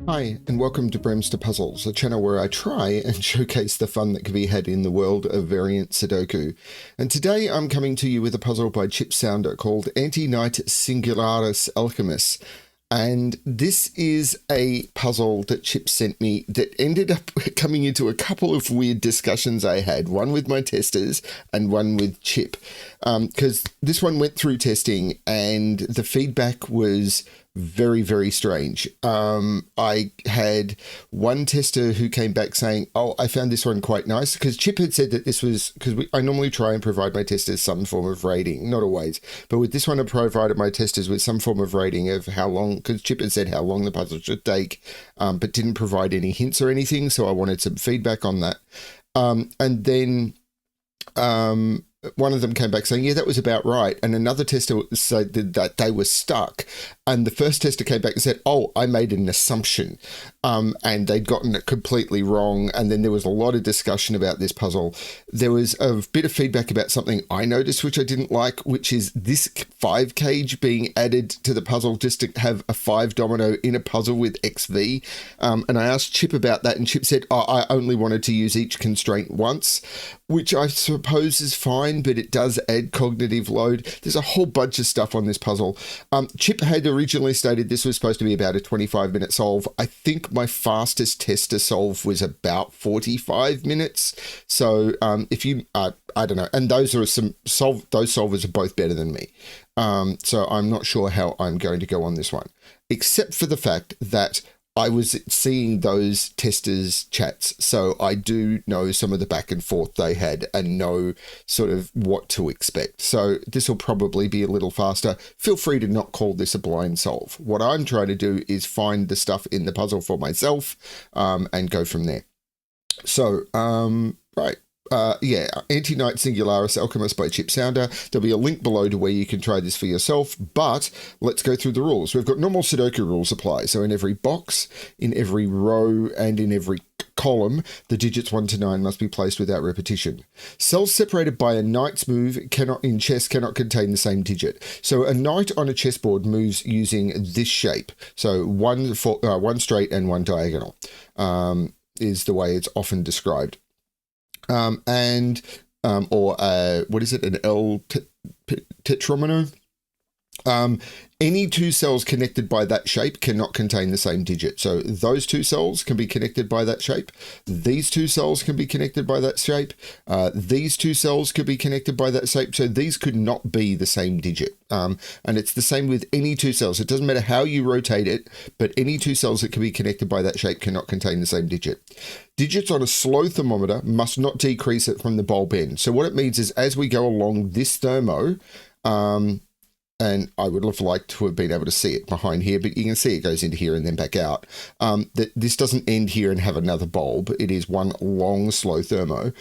Hi, and welcome to BremSter Puzzles, a channel where I try and showcase the fun that can be had in the world of variant Sudoku. And today I'm coming to you with a puzzle by Chip Sounder called Anti-Night Singularis Alchemis. And this is a puzzle that Chip sent me that ended up coming into a couple of weird discussions I had, one with my testers and one with Chip. Because this one went through testing and the feedback was very, very strange. I had one tester who came back saying, oh, I found this one quite nice, because Chip had said that this was, because I normally try and provide my testers some form of rating, not always, but with this one I provided my testers with some form of rating of how long, because Chip had said how long the puzzle should take, but didn't provide any hints or anything, so I wanted some feedback on that. And then one of them came back saying, yeah, that was about right. And another tester said that they were stuck. And the first tester came back and said, oh, I made an assumption. And they'd gotten it completely wrong. And then there was a lot of discussion about this puzzle. There was a bit of feedback about something I noticed, which I didn't like, which is this 5 cage being added to the puzzle just to have a 5 domino in a puzzle with XV. And I asked Chip about that, and Chip said, oh, I only wanted to use each constraint once, which I suppose is fine, but it does add cognitive load. There's a whole bunch of stuff on this puzzle. Chip had originally stated this was supposed to be about a 25-minute solve. I think my fastest tester solve was about 45 minutes. So if you, I don't know, and those are those solvers are both better than me. So I'm not sure how I'm going to go on this one, except for the fact that I was seeing those testers' chats, so I do know some of the back and forth they had and know sort of what to expect. So this will probably be a little faster. Feel free to not call this a blind solve. What I'm trying to do is find the stuff in the puzzle for myself and go from there. So, right. Yeah, Anti-Night Singularis Alchemist by Chip Sounder. There'll be a link below to where you can try this for yourself, but let's go through the rules. We've got normal Sudoku rules apply. So in every box, in every row, and in every column, the digits 1 to 9 must be placed without repetition. Cells separated by a knight's move in chess cannot contain the same digit. So a knight on a chessboard moves using this shape. So one straight and one diagonal is the way it's often described. What is it? An L tetromino. Any two cells connected by that shape cannot contain the same digit. So those two cells can be connected by that shape. These two cells can be connected by that shape. These two cells could be connected by that shape. So these could not be the same digit. And it's the same with any two cells. It doesn't matter how you rotate it, but any two cells that can be connected by that shape cannot contain the same digit. Digits on a slow thermometer must not decrease it from the bulb end. So what it means is as we go along this thermo, and I would have liked to have been able to see it behind here, but you can see it goes into here and then back out. That this doesn't end here and have another bulb. It is one long, slow thermo.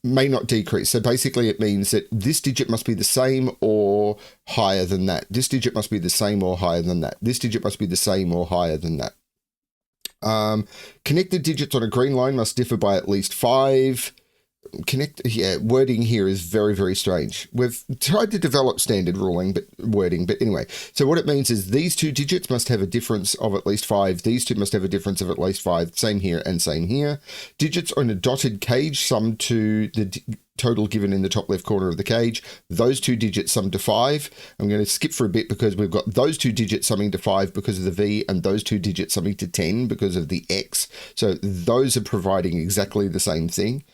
May not decrease. So basically it means that this digit must be the same or higher than that. This digit must be the same or higher than that. This digit must be the same or higher than that. Connected digits on a green line must differ by at least 5. Wording here is very, very strange. We've tried to develop standard wording, but anyway. So what it means is these two digits must have a difference of at least 5. These two must have a difference of at least 5. Same here and same here. Digits on a dotted cage sum to the total given in the top left corner of the cage. Those two digits sum to 5. I'm going to skip for a bit because we've got those two digits summing to 5 because of the V, and those two digits summing to 10 because of the X. So those are providing exactly the same thing.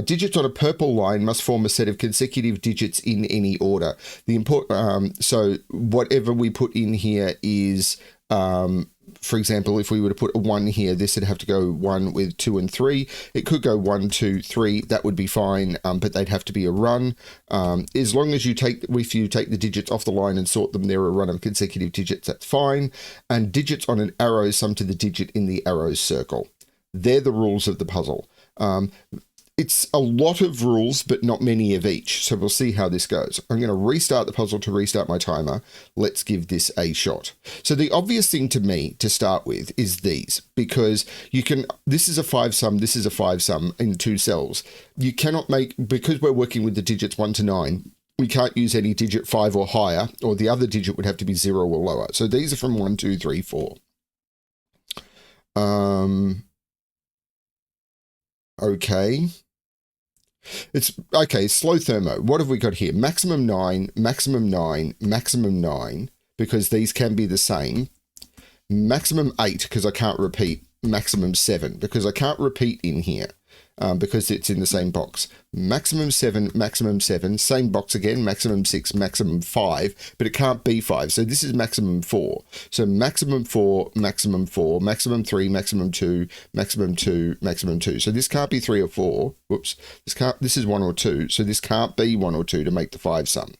Digits on a purple line must form a set of consecutive digits in any order. So whatever we put in here is, for example, if we were to put a 1 here, this would have to go 1 with 2 and 3. It could go 1, 2, 3. That would be fine, but they'd have to be a run. As long as if you take the digits off the line and sort them, they're a run of consecutive digits, that's fine. And digits on an arrow sum to the digit in the arrow's circle. They're the rules of the puzzle. It's a lot of rules, but not many of each. So we'll see how this goes. I'm going to restart the puzzle to restart my timer. Let's give this a shot. So the obvious thing to me to start with is these, because this is a 5 sum, this is a 5 sum in 2 cells. You cannot because we're working with the digits 1 to 9, we can't use any digit 5 or higher, or the other digit would have to be 0 or lower. So these are from 1, 2, 3, 4. Okay. It's okay. Slow thermo. What have we got here? Maximum 9, maximum 9, maximum 9, because these can be the same. Maximum 8, because I can't repeat. Maximum 7, because I can't repeat in here. Because it's in the same box. Maximum 7, same box again, maximum 6, maximum 5, but it can't be 5. So this is maximum 4. So maximum 4, maximum 4, maximum 3, maximum 2, maximum 2, maximum 2. So this can't be 3 or 4. Whoops. This is 1 or 2. So this can't be 1 or 2 to make the 5 sum.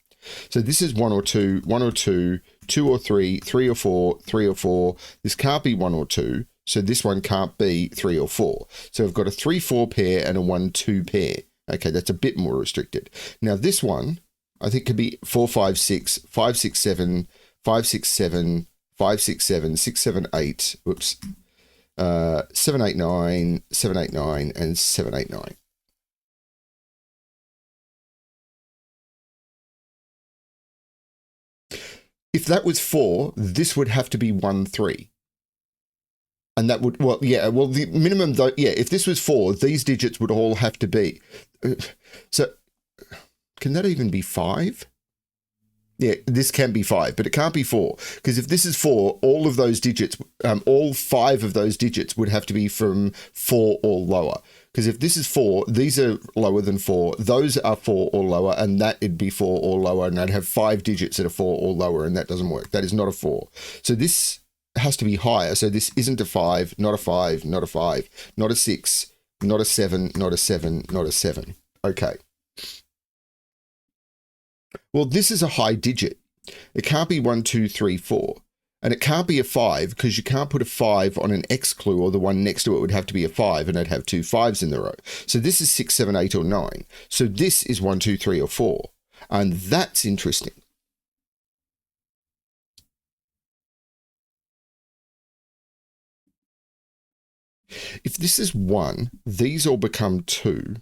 So this is 1 or 2, 1 or 2, 2 or 3, 3 or 4, 3 or 4. This can't be 1 or 2. So this one can't be 3 or 4. So I've got a 3-4 pair and a 1-2 pair. Okay, that's a bit more restricted. Now this one, I think could be 4, 5, 6, 5, 6, 7, 5, 6, 7, 5, 6, 7, 6, 7, 8, whoops, 7, 8, 9, 7, 8, 9, and 7, 8, 9. If that was 4, this would have to be 1, 3. And that would, well, yeah, well, the minimum, though, yeah, if this was 4, these digits would all have to be. So, can that even be 5? Yeah, this can be 5, but it can't be 4. Because if this is 4, all of those digits, all 5 of those digits would have to be from 4 or lower. Because if this is 4, these are lower than 4, those are 4 or lower, and that would be 4 or lower, and I'd have 5 digits that are 4 or lower, and that doesn't work. That is not a 4. So this has to be higher. So this isn't a 5, not a 5, not a 5, not a 6, not a 7, not a 7, not a 7. Okay. Well, this is a high digit. It can't be 1, 2, 3, 4. And it can't be a 5 because you can't put a 5 on an X clue, or the one next to it would have to be a 5, and I'd have 2 5s in the row. So this is 6, 7, 8, or 9. So this is 1, 2, 3, or 4. And that's interesting. If this is 1, these all become 2.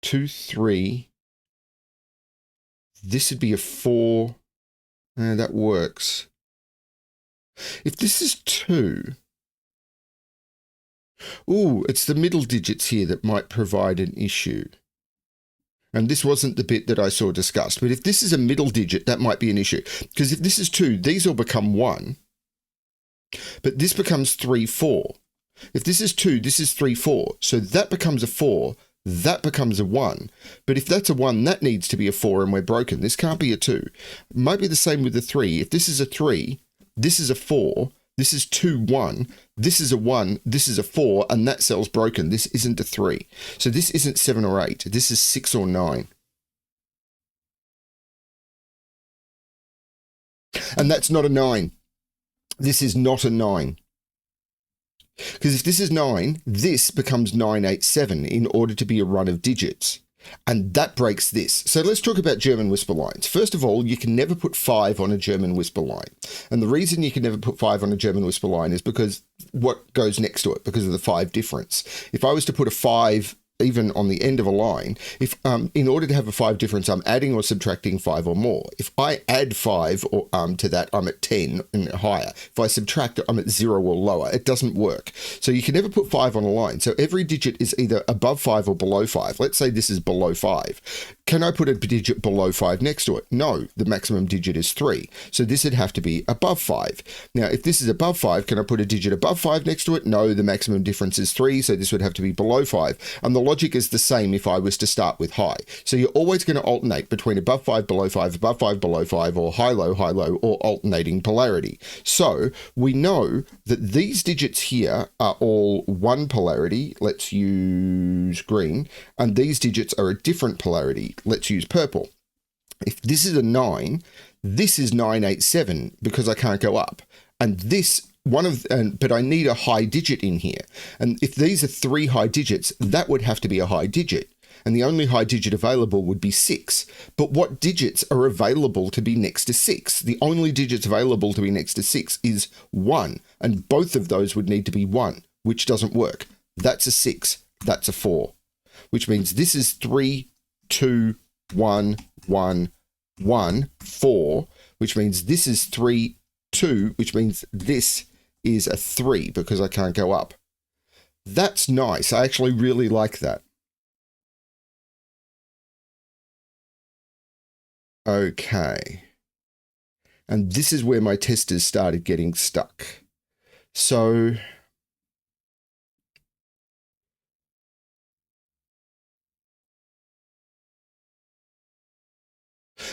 Two, 3. This would be a 4. That works. If this is 2, ooh, it's the middle digits here that might provide an issue. And this wasn't the bit that I saw discussed. But if this is a middle digit, that might be an issue. Because if this is 2, these all become 1. But this becomes 3, 4. If this is 2, this is 3, 4. So that becomes a 4. That becomes a 1. But if that's a 1, that needs to be a 4, and we're broken. This can't be a 2. It might be the same with the 3. If this is a 3, this is a 4. This is 2, 1. This is a 1. This is a 4. And that cell's broken. This isn't a 3. So this isn't 7 or 8. This is 6 or 9. And that's not a 9. This is not a 9. Because if this is 9, this becomes 9, 8, 7 in order to be a run of digits. And that breaks this. So let's talk about German whisper lines. First of all, you can never put 5 on a German whisper line. And the reason you can never put 5 on a German whisper line is because what goes next to it, because of the 5 difference. If I was to put a 5 even on the end of a line, if in order to have a 5 difference, I'm adding or subtracting 5 or more. If I add 5 or to that, I'm at 10 and higher. If I subtract it, I'm at 0 or lower. It doesn't work. So you can never put 5 on a line. So every digit is either above 5 or below 5. Let's say this is below 5. Can I put a digit below 5 next to it? No, the maximum digit is 3. So this would have to be above 5. Now, if this is above 5, can I put a digit above 5 next to it? No, the maximum difference is 3. So this would have to be below 5. And the logic is the same if I was to start with high. So you're always going to alternate between above 5, below 5, above 5, below 5, or high, low, or alternating polarity. So we know that these digits here are all one polarity. Let's use green. And these digits are a different polarity. Let's use purple. If this is a 9, this is 9, 8, 7 because I can't go up. And this but I need a high digit in here. And if these are 3 high digits, that would have to be a high digit. And the only high digit available would be 6. But what digits are available to be next to 6? The only digits available to be next to 6 is 1. And both of those would need to be 1, which doesn't work. That's a 6. That's a 4. Which means this is 3, 2, 1, 1, 1, 4, which means this is 3, 2, which means this is a 3 because I can't go up. That's nice. I actually really like that. Okay. And this is where my testers started getting stuck. So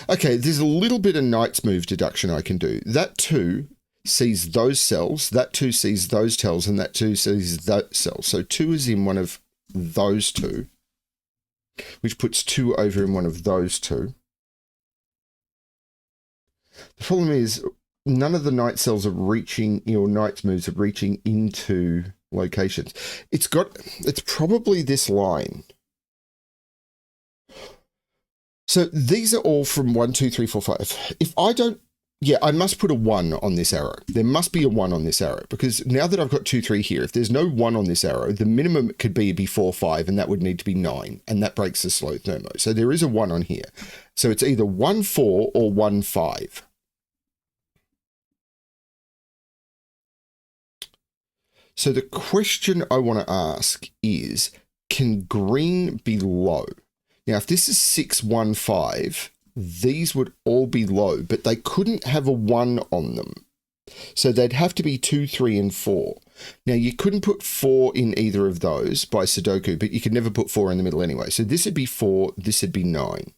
okay, there's a little bit of Knight's move deduction I can do. That 2 sees those cells, that 2 sees those cells, and that 2 sees that cell. So 2 is in one of those 2, which puts 2 over in one of those 2. The problem is none of the Knight cells are reaching, your Knight's moves are reaching into locations. It's probably this line. So these are all from 1, 2, 3, 4, 5. If I don't, yeah, I must put a 1 on this arrow. There must be a 1 on this arrow because now that I've got 2, 3 here, if there's no 1 on this arrow, the minimum could be 4, 5, and that would need to be 9, and that breaks the slow thermo. So there is a 1 on here. So it's either 1, 4 or 1, 5. So the question I want to ask is, can green be low? Now, if this is 6, 1, 5, these would all be low, but they couldn't have a 1 on them. So they'd have to be 2, 3, and 4. Now, you couldn't put 4 in either of those by Sudoku, but you could never put 4 in the middle anyway. So this would be 4, this would be 9.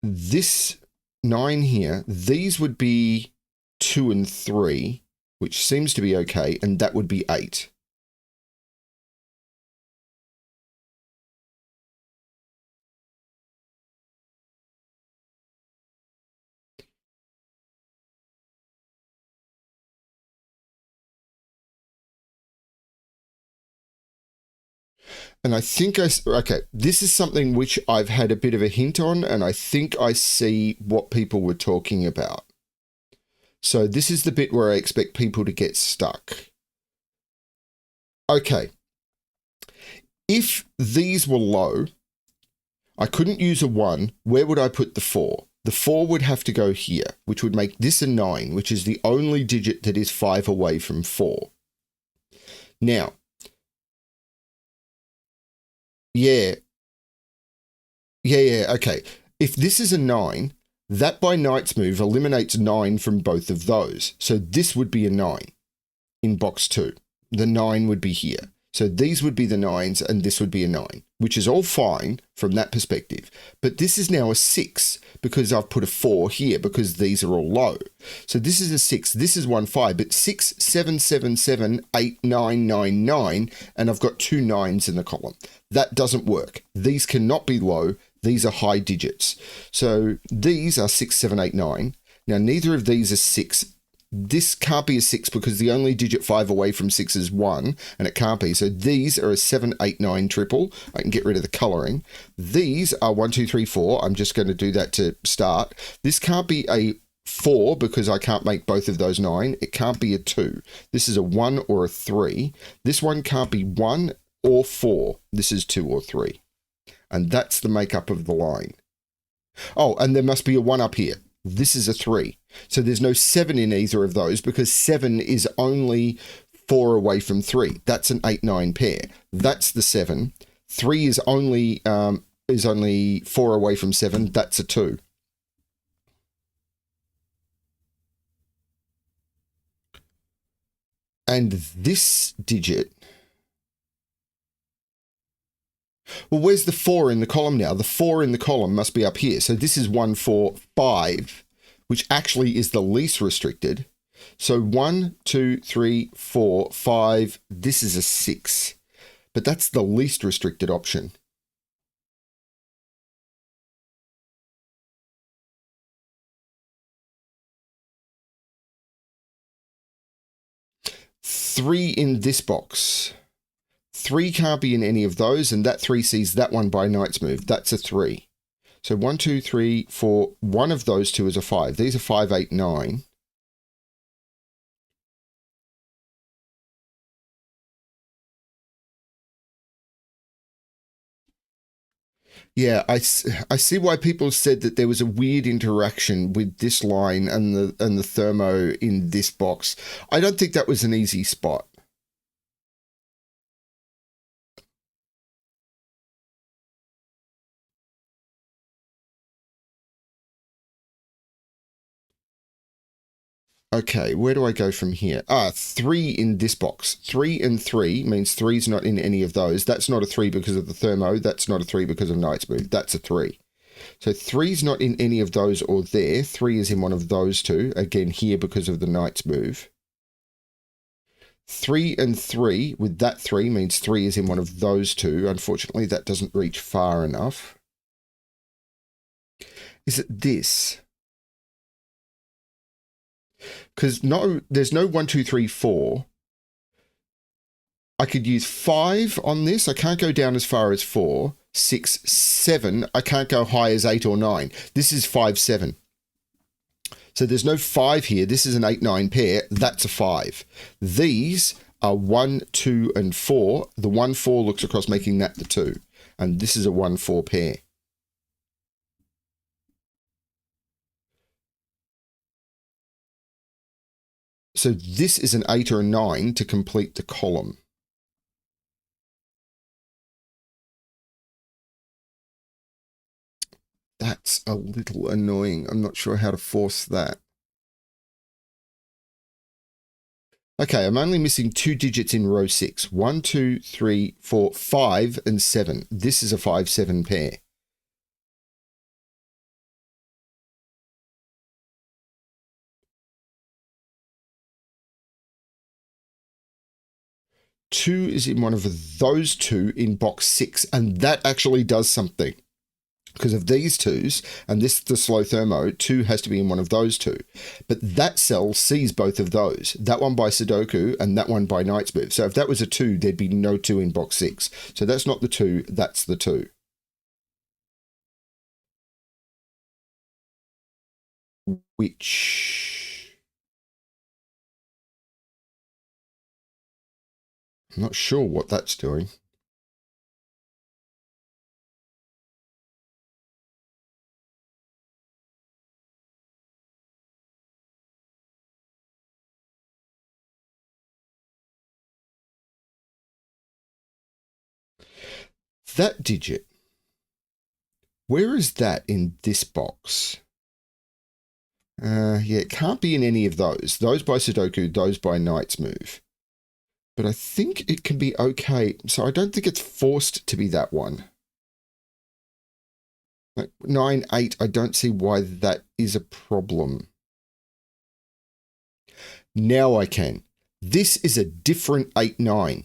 This 9 here, these would be 2 and 3, which seems to be okay, and that would be 8. And I think okay, this is something which I've had a bit of a hint on, and I think I see what people were talking about. So this is the bit where I expect people to get stuck. Okay. If these were low, I couldn't use a 1. Where would I put the 4? The 4 would have to go here, which would make this a 9, which is the only digit that is 5 away from 4. Now, yeah, okay. If this is a 9, that by Knight's move eliminates 9 from both of those. So this would be a 9 in box 2. The 9 would be here. So these would be the 9s and this would be a 9, which is all fine from that perspective. But this is now a 6 because I've put a 4 here because these are all low. So this is a 6, this is 1, 5, but 6, 7, 7, 7, 8, 9, 9, 9, and I've got 2 9s in the column. That doesn't work. These cannot be low. These are high digits. So these are 6, 7, 8, 9. Now, neither of these are 6. This can't be a 6 because the only digit 5 away from 6 is 1, and it can't be. So these are a 7, 8, 9 triple. I can get rid of the colouring. These are 1, 2, 3, 4. I'm just going to do that to start. This can't be a 4 because I can't make both of those 9. It can't be a 2. This is a 1 or a 3. This one can't be 1 or 4. This is 2 or 3. And that's the makeup of the line. Oh, and there must be a 1 up here. This is a 3. So there's no 7 in either of those because 7 is only 4 away from 3. That's an 8-9 pair. That's the 7. 3 is only 4 away from 7. That's a 2. And this digit... Well, where's the 4 in the column now? The 4 in the column must be up here. So this is 1, 4, 5, which actually is the least restricted. So 1, 2, 3, 4, 5. This is a 6. But that's the least restricted option. Three in this box. 3 can't be in any of those, and that 3 sees that one by Knight's move. That's a 3. So 1, 2, 3, 4. One of those two is a 5. These are 5, 8, 9. Yeah, I see why people said that there was a weird interaction with this line and the thermo in this box. I don't think that was an easy spot. Okay, where do I go from here? 3 in this box. 3 and 3 means three's not in any of those. That's not a 3 because of the thermo. That's not a 3 because of night's move. That's a 3. So three's not in any of those or there. 3 is in one of those two. Again, here because of the knight's move. 3 and 3 with that 3 means 3 is in one of those two. Unfortunately, that doesn't reach far enough. Is it this? Because no, there's no 1, 2, 3, 4. I could use 5 on this. I can't go down as far as 4. 6, 7. I can't go high as 8 or 9. This is 5, 7. So there's no 5 here. This is an 8, 9 pair. That's a 5. These are 1, 2, and 4. The 1, 4 looks across, making that the 2. And this is a 1, 4 pair. So this is an 8 or a 9 to complete the column. That's a little annoying. I'm not sure how to force that. Okay, I'm only missing 2 digits in row 6. 1, 2, 3, 4, 5, and 7. This is a 5, 7 pair. Two is in one of those two in box 6, and that actually does something. Because of these twos, and this the slow thermo, 2 has to be in one of those two. But that cell sees both of those. That one by Sudoku and that one by Knight's Move. So if that was a 2, there'd be no 2 in box 6. So that's not the 2, that's the 2. Which... I'm not sure what that's doing. That digit, where is that in this box? Yeah, it can't be in any of those. Those by Sudoku, those by Knight's Move. But I think it can be okay. So I don't think it's forced to be that one. Like 9, 8, I don't see why that is a problem. Now I can. This is a different 8, 9.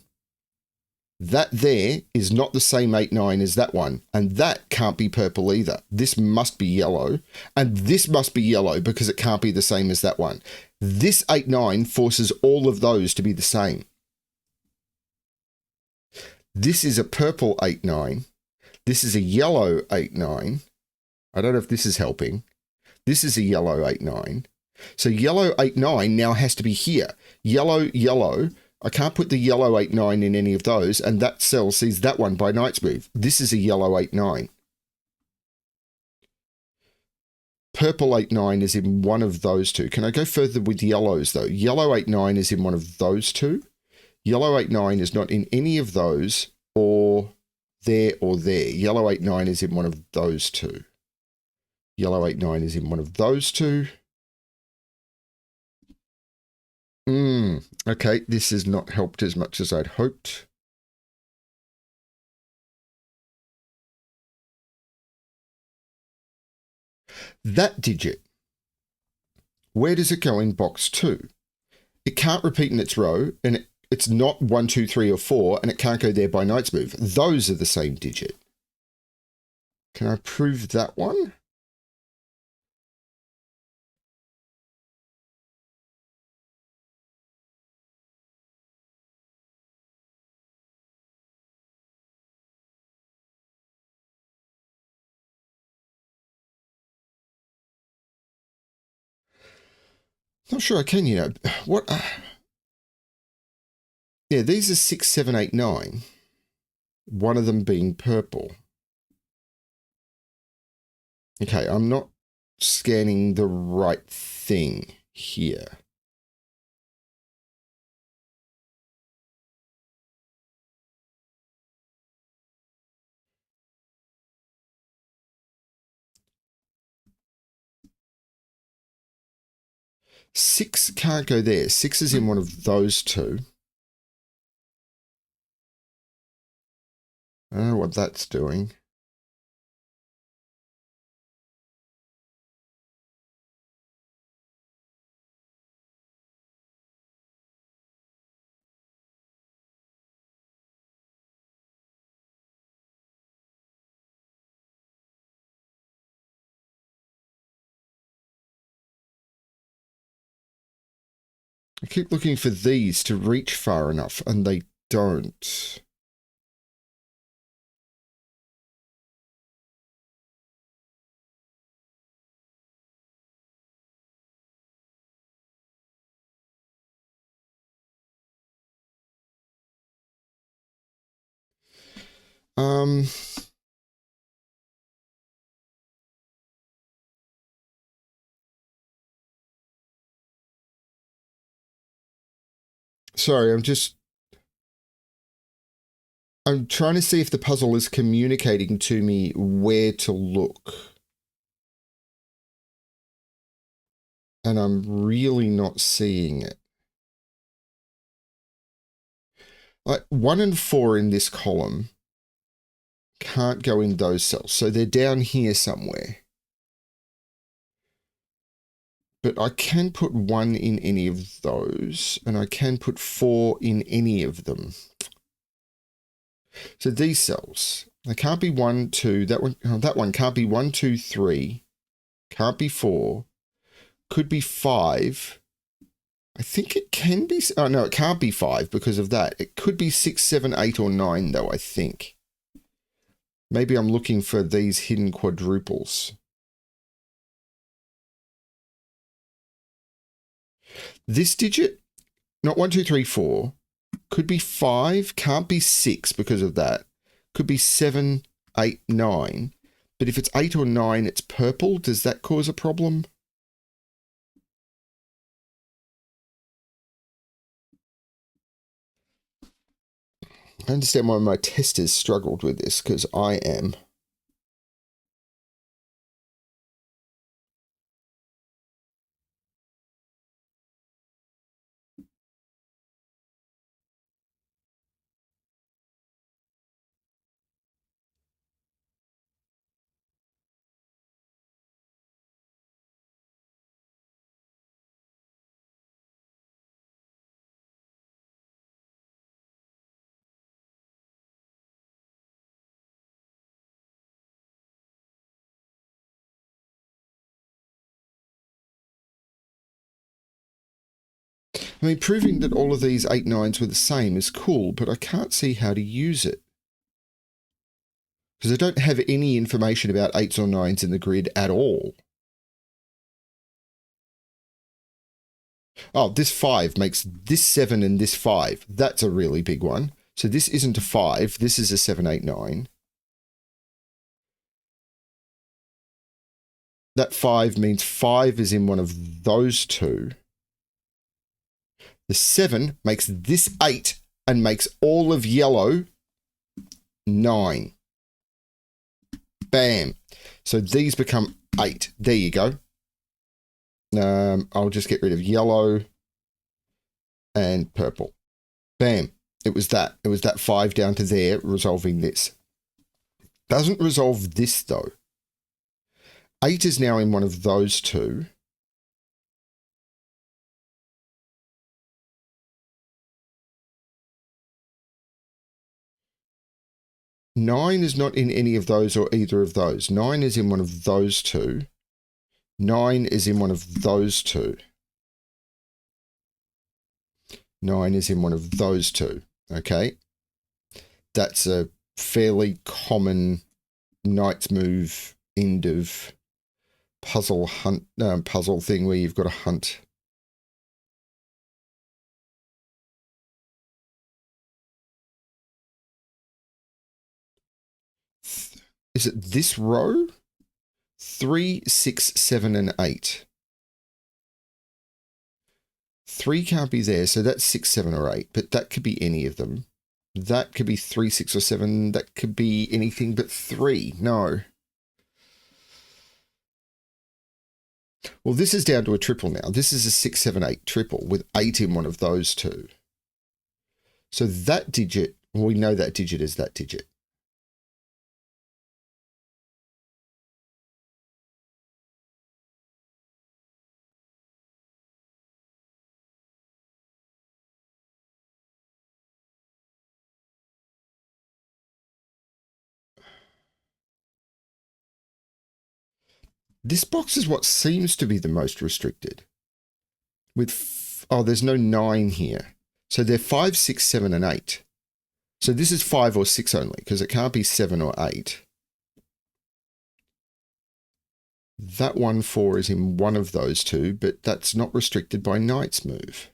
That there is not the same 8, 9 as that one. And that can't be purple either. This must be yellow. And this must be yellow because it can't be the same as that one. This 8, 9 forces all of those to be the same. This is a purple 8, 9. This is a yellow 8, 9. I don't know if this is helping. This is a yellow 8, 9. So yellow 8, 9 now has to be here. Yellow, yellow. I can't put the yellow 8, 9 in any of those, and that cell sees that one by Knight's Move. This is a yellow 8, 9. Purple 8, 9 is in one of those two. Can I go further with yellows, though? Yellow 8, 9 is in one of those two. Yellow 8, 9 is not in any of those, or there or there. Yellow 8, 9 is in one of those two. Yellow 8, 9 is in one of those two. Okay, this has not helped as much as I'd hoped. That digit, where does it go in box 2? It can't repeat in its row, and it's not 1, 2, 3, or 4, and it can't go there by Knight's Move. Those are the same digit. Can I prove that one? Not sure I can, you know. What? Yeah, these are 6, 7, 8, 9. One of them being purple. Okay, I'm not scanning the right thing here. Six can't go there. Six is in one of those two. I don't know what that's doing. I keep looking for these to reach far enough, and they don't. Um, sorry, I'm trying to see if the puzzle is communicating to me where to look. And I'm really not seeing it. Like 1 and 4 in this column can't go in those cells. So they're down here somewhere. But I can put 1 in any of those, and I can put 4 in any of them. So these cells, they can't be 1, 2, that one can't be 1, 2, 3, can't be 4, could be 5. I think it can be, oh no, it can't be 5 because of that. It could be 6, 7, 8, or 9 though, I think. Maybe I'm looking for these hidden quadruples. This digit, not 1, 2, 3, 4, could be 5, can't be 6 because of that. Could be 7, 8, 9. But if it's 8 or 9, it's purple. Does that cause a problem? I understand why my testers struggled with this, because I am. I mean, proving that all of these 8 9s were the same is cool, but I can't see how to use it. Because I don't have any information about 8s or 9s in the grid at all. Oh, this 5 makes this 7 and this 5. That's a really big one. So this isn't a 5. This is a 7, 8, 9. That 5 means 5 is in one of those two. The 7 makes this 8 and makes all of yellow 9. Bam. So these become 8. There you go. I'll just get rid of yellow and purple. Bam. It was that. It was that 5 down to there resolving this. Doesn't resolve this though. 8 is now in one of those two. Nine is not in any of those or either of those. 9 is in one of those two. 9 is in one of those two. 9 is in one of those two. Okay. That's a fairly common knight's move end of puzzle thing where you've got to hunt. Is it this row? 3, 6, 7, and 8. 3 can't be there, so that's 6, 7, or 8, but that could be any of them. That could be 3, 6, or 7. That could be anything but 3. No. Well, this is down to a triple now. This is a 6, 7, 8 triple with 8 in one of those two. So that digit, well, we know that digit is that digit. This box is what seems to be the most restricted. With, oh, there's no 9 here. So they're 5, 6, 7, and 8. So this is 5 or 6 only, because it can't be 7 or 8. That 1, 4 is in one of those two, but that's not restricted by knight's move.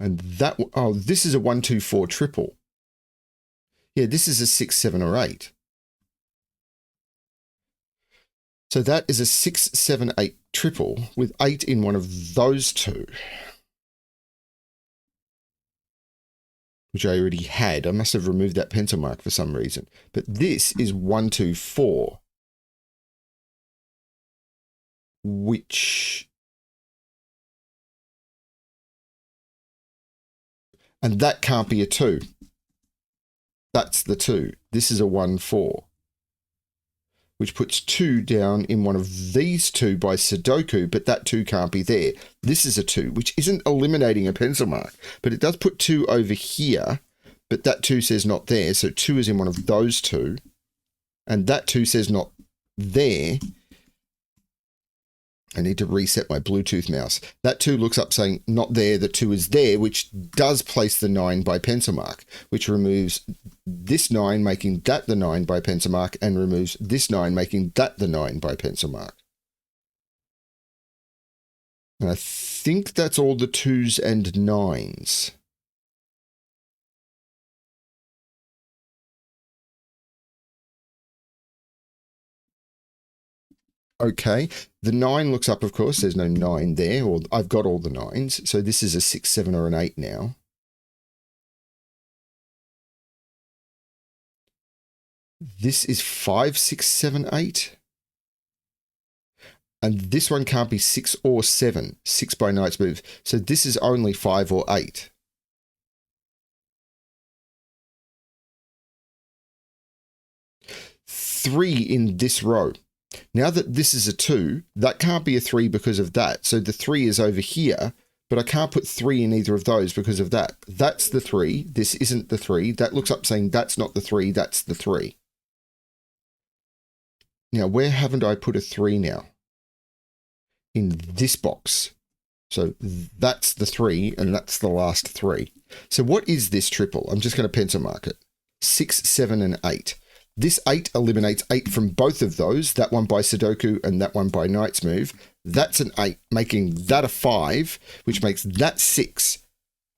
And that, oh, this is a 1, 2, 4 triple. Yeah, this is a 6, 7, or 8. So that is a 6, 7, 8 triple with 8 in one of those two. Which I already had. I must have removed that pencil mark for some reason. But this is 1, 2, 4. Which... And that can't be a 2. That's the 2. This is a 1, 4. Which puts 2 down in one of these two by Sudoku, but that 2 can't be there. This is a 2, which isn't eliminating a pencil mark, but it does put 2 over here, but that 2 says not there, so 2 is in one of those two, and that 2 says not there. I need to reset my Bluetooth mouse. That 2 looks up saying not there, the 2 is there, which does place the 9 by pencil mark, which removes this 9, making that the 9 by pencil mark, and removes this 9, making that the 9 by pencil mark. And I think that's all the 2s and 9s. Okay, the 9 looks up, of course, there's no 9 there, or I've got all the 9s, so this is a 6, 7, or an 8 now. This is 5, 6, 7, 8. And this one can't be 6 or 7, 6 by knight's move, so this is only 5 or 8. Three in this row. Now that this is a 2, that can't be a 3 because of that. So the 3 is over here, but I can't put 3 in either of those because of that. That's the 3. This isn't the 3. That looks up saying that's not the 3. That's the 3. Now, where haven't I put a 3 now? In this box. So that's the 3, and that's the last 3. So what is this triple? I'm just going to pencil mark it. 6, 7, and 8. This 8 eliminates 8 from both of those, that one by Sudoku and that one by knight's move. That's an 8, making that a 5, which makes that 6,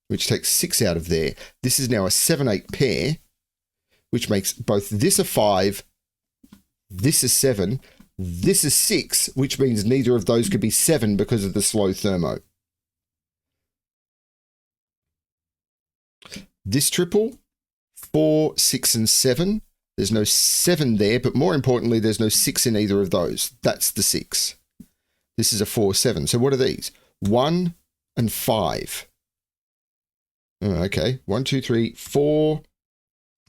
which takes 6 out of there. This is now a 7, 8 pair, which makes both this a 5, this is 7, this is 6, which means neither of those could be 7 because of the slow thermo. This triple, 4, 6, and 7. There's no 7 there, but more importantly, there's no 6 in either of those. That's the 6. This is a 4, 7. So what are these? 1 and 5. Okay, 1, 2, 3, 4,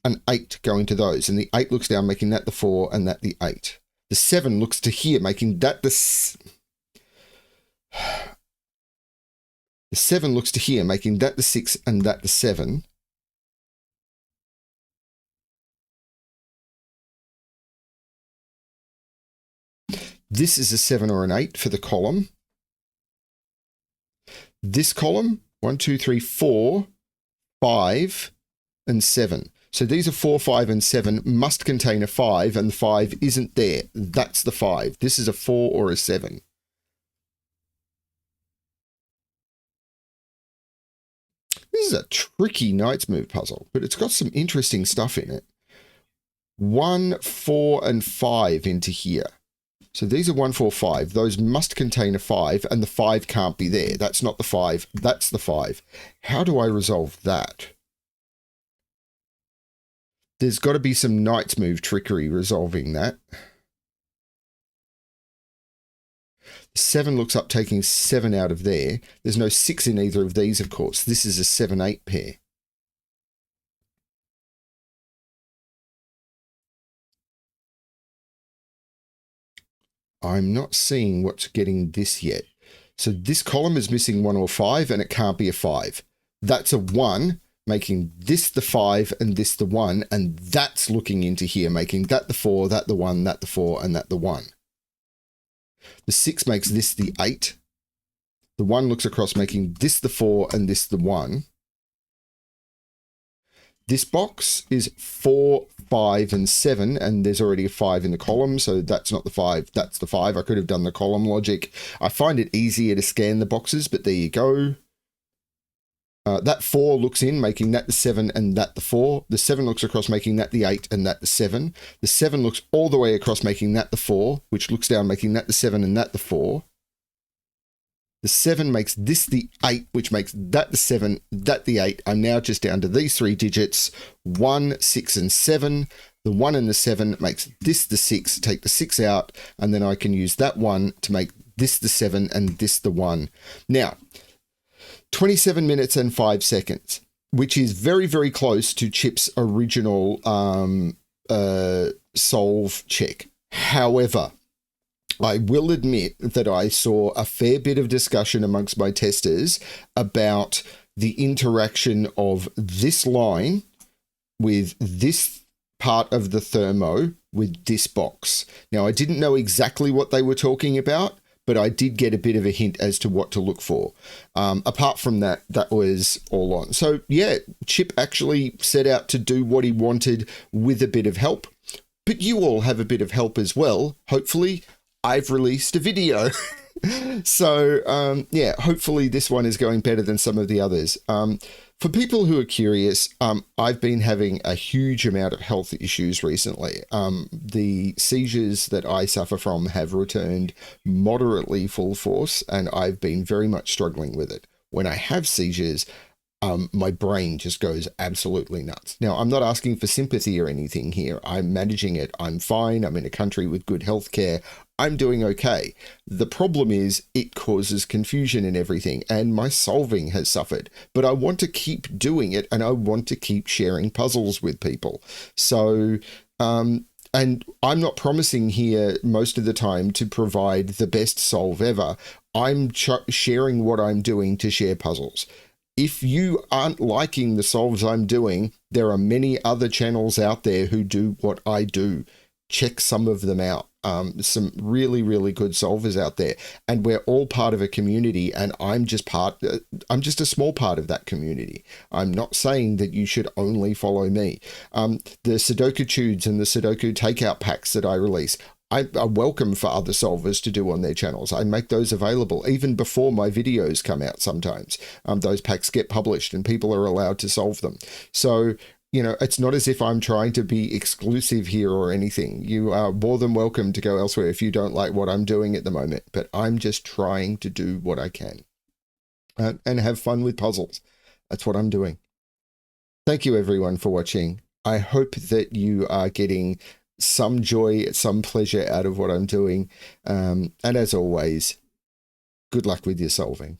and 8 going to those. And the 8 looks down, making that the 4 and that the 8. The 7 looks to here, making that the 7 looks to here, making that the 6 and that the 7. This is a 7 or an 8 for the column. This column, 1, 2, 3, 4, 5, and 7. So these are 4, 5, and 7 must contain a 5, and the 5 isn't there. That's the 5. This is a 4 or a 7. This is a tricky Knight's Move puzzle, but it's got some interesting stuff in it. 1, 4, and 5 into here. So these are 1, 4, 5. Those must contain a 5, and the 5 can't be there. That's not the 5. That's the 5. How do I resolve that? There's got to be some Knight's Move trickery resolving that. 7 looks up taking 7 out of there. There's no 6 in either of these, of course. This is a 7-8 pair. I'm not seeing what's getting this yet. So this column is missing 1 or 5, and it can't be a 5. That's a 1, making this the 5 and this the 1, and that's looking into here, making that the 4, that the 1, that the 4, and that the 1. The 6 makes this the 8. The 1 looks across, making this the 4 and this the 1. This box is 4, 5, and 7, and there's already a 5 in the column, so that's not the 5, that's the 5. I could have done the column logic. I find it easier to scan the boxes, but there you go. That 4 looks in, making that the 7 and that the 4. The 7 looks across, making that the 8 and that the 7. The 7 looks all the way across, making that the 4, which looks down, making that the 7 and that the 4. The 7 makes this the 8, which makes that the 7, that the 8. I'm now just down to these 3 digits, 1, 6, and 7. The 1 and the 7 makes this the 6, take the 6 out, and then I can use that 1 to make this the 7 and this the 1. Now, 27 minutes and 5 seconds, which is very, very close to Chip's original solve check. However, I will admit that I saw a fair bit of discussion amongst my testers about the interaction of this line with this part of the thermo with this box. Now, I didn't know exactly what they were talking about, but I did get a bit of a hint as to what to look for. Apart from that, that was all on. So yeah, Chip actually set out to do what he wanted with a bit of help, but you all have a bit of help as well. Hopefully, I've released a video. So yeah, hopefully this one is going better than some of the others. For people who are curious, I've been having a huge amount of health issues recently. The seizures that I suffer from have returned moderately full force, and I've been very much struggling with it. When I have seizures, my brain just goes absolutely nuts. Now, I'm not asking for sympathy or anything here. I'm managing it. I'm fine. I'm in a country with good healthcare. I'm doing okay. The problem is it causes confusion in everything, and my solving has suffered. But I want to keep doing it, and I want to keep sharing puzzles with people. So, and I'm not promising here most of the time to provide the best solve ever. I'm sharing what I'm doing to share puzzles. If you aren't liking the solves I'm doing, there are many other channels out there who do what I do. Check some of them out. Some really, really good solvers out there, and we're all part of a community, and I'm just a small part of that community. I'm not saying that you should only follow me. The Sudoku tudes and the Sudoku takeout packs that I release, I welcome for other solvers to do on their channels. I make those available even before my videos come out sometimes. Those packs get published and people are allowed to solve them. So, you know, it's not as if I'm trying to be exclusive here or anything. You are more than welcome to go elsewhere if you don't like what I'm doing at the moment. But I'm just trying to do what I can and have fun with puzzles. That's what I'm doing. Thank you, everyone, for watching. I hope that you are getting some joy, some pleasure out of what I'm doing. And as always, good luck with your solving.